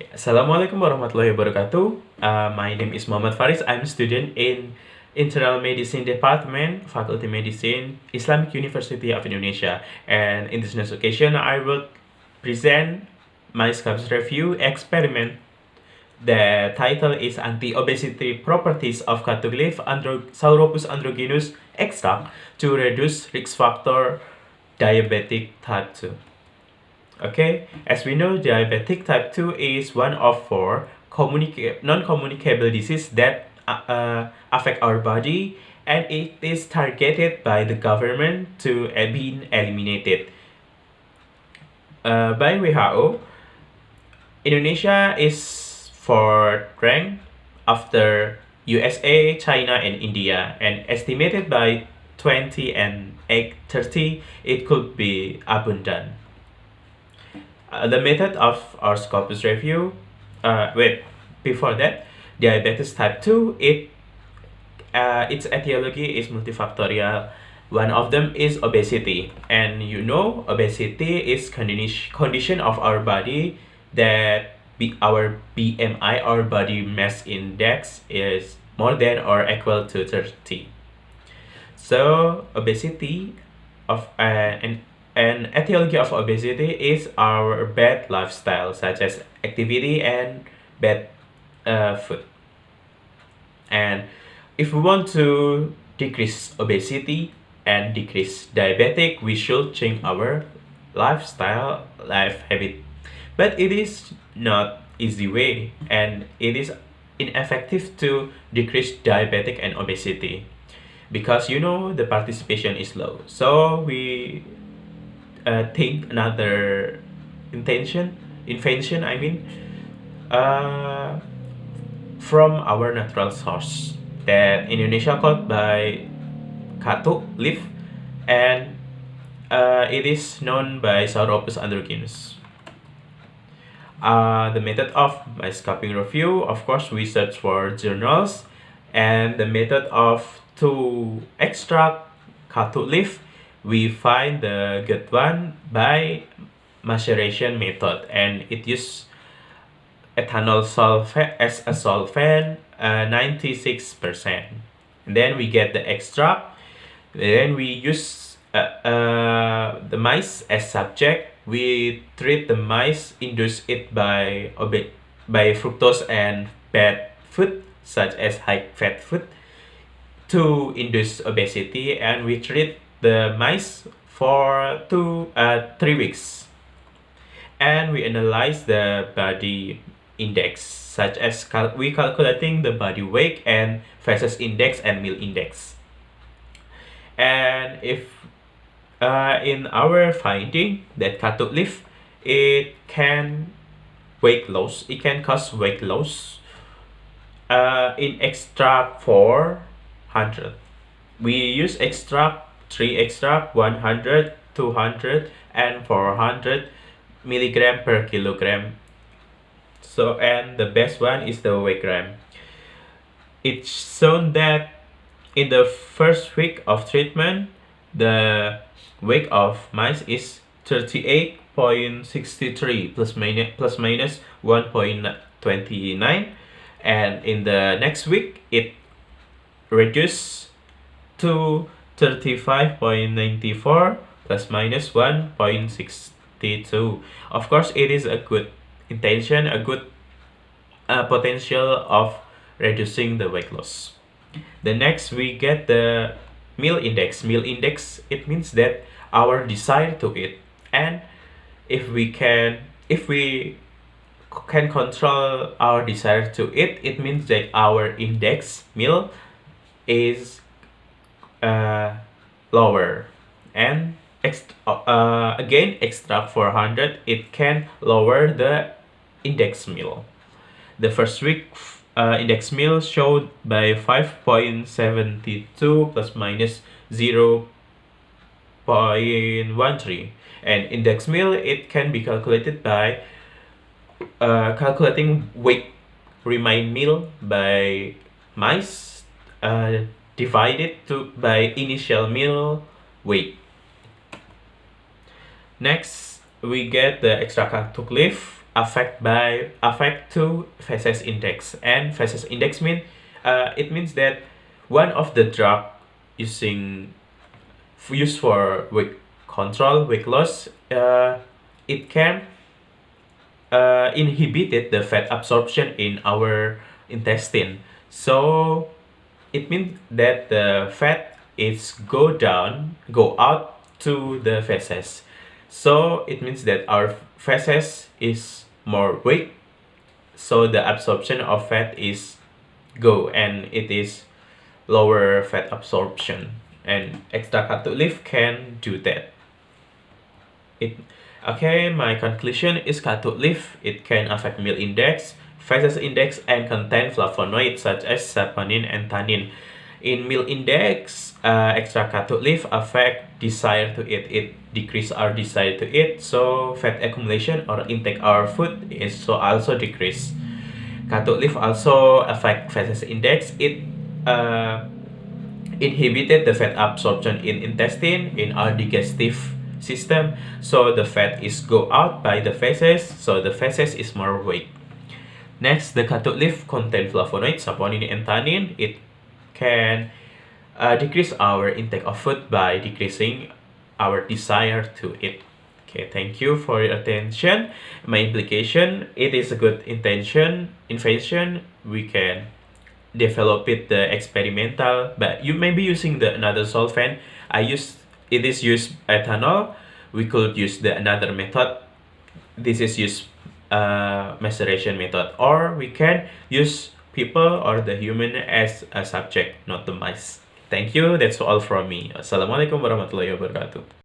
Assalamualaikum warahmatullahi wabarakatuh. My name is Muhammad Faris. I'm a student in Internal Medicine Department, Faculty Medicine, Islamic University of Indonesia. And in this next occasion, I will present my scopes review experiment. The title is Anti-Obesity Properties of Katuk leaf Sauropus Androgynus extract to reduce risk factor diabetic type 2. Okay, as we know, diabetic type 2 is one of four non-communicable diseases that affect our body, and it is targeted by the government to be eliminated. By WHO, Indonesia is fourth rank after USA, China, and India, and estimated by 20 and 30 it could be abundant. The method of our Scopus review, before that, diabetes type 2, its etiology is multifactorial. One of them is obesity, and obesity is condition of our body that our BMI, our body mass index, is more than or equal to 30. So obesity of an etiology of obesity is our bad lifestyle, such as activity and bad food. And if we want to decrease obesity and decrease diabetic, we should change our lifestyle, life habit. But it is not easy way, and it is ineffective to decrease diabetic and obesity because the participation is low. So we think another invention, uh, from our natural source that Indonesia called by Katuk leaf, and it is known by Sauropus Androgynus. The method of my scoping review, of course, we search for journals, and the method of to extract Katuk leaf, we find the good one by maceration method, and it uses ethanol sulfate as a solvent, 96%. And then we get the extract. Then we use the mice as subject. We treat the mice, induce it by fructose and bad food, such as high fat food, to induce obesity, and we treat the mice for 3 weeks, and we analyze the body index, such as we calculating the body weight and Faris index and meal index. And if in our finding that Katuk leaf, it can cause weight loss in extract 400. We use extract 3 extract 100, 200, and 400 milligram per kilogram. So, and the best one is the weight gram. It's shown that in the first week of treatment, the weight of mice is 38.63 plus minus 1.29, and in the next week it reduced to 35.94 plus minus 1.62. Of course, it is a good intention, a good potential of reducing the weight loss. The next, we get the meal index. Meal index, it means that our desire to eat, and if we can control our desire to eat, it means that our index meal is lower. And again, extract 400, it can lower the index meal. The first week index meal showed by 5.72 plus minus 0.13, and index meal, it can be calculated by calculating weight remain meal by mice divided by initial meal weight. Next, we get the extra Katuk leaf affect to feces index, and feces index it means that one of the drug using used for weight control, weight loss, it can inhibited the fat absorption in our intestine. So it means that the fat is go out to the feces. So it means that our feces is more weak, so the absorption of fat is go, and it is lower fat absorption, and extra Katuk leaf can do that. My conclusion is Katuk leaf, it can affect meal index, feces index, and contain flavonoids such as saponin and tannin. In meal index, extra Katuk leaf affect desire to eat. It decrease our desire to eat, so fat accumulation or intake our food is also decrease. Katuk leaf also affect feces index. It inhibited the fat absorption in intestine, in our digestive system, so the fat is go out by the feces, so the feces is more weak. Next, the Katuk leaf contain flavonoids, saponin, and tannin. It can decrease our intake of food by decreasing our desire to eat. Okay, thank you for your attention. My implication, it is a good invention. We can develop it the experimental, but you may be using the another solvent. It is used ethanol. We could use the another method. This is used maceration method, or we can use people or the human as a subject, not the mice. Thank you. That's all from me. Assalamualaikum warahmatullahi wabarakatuh.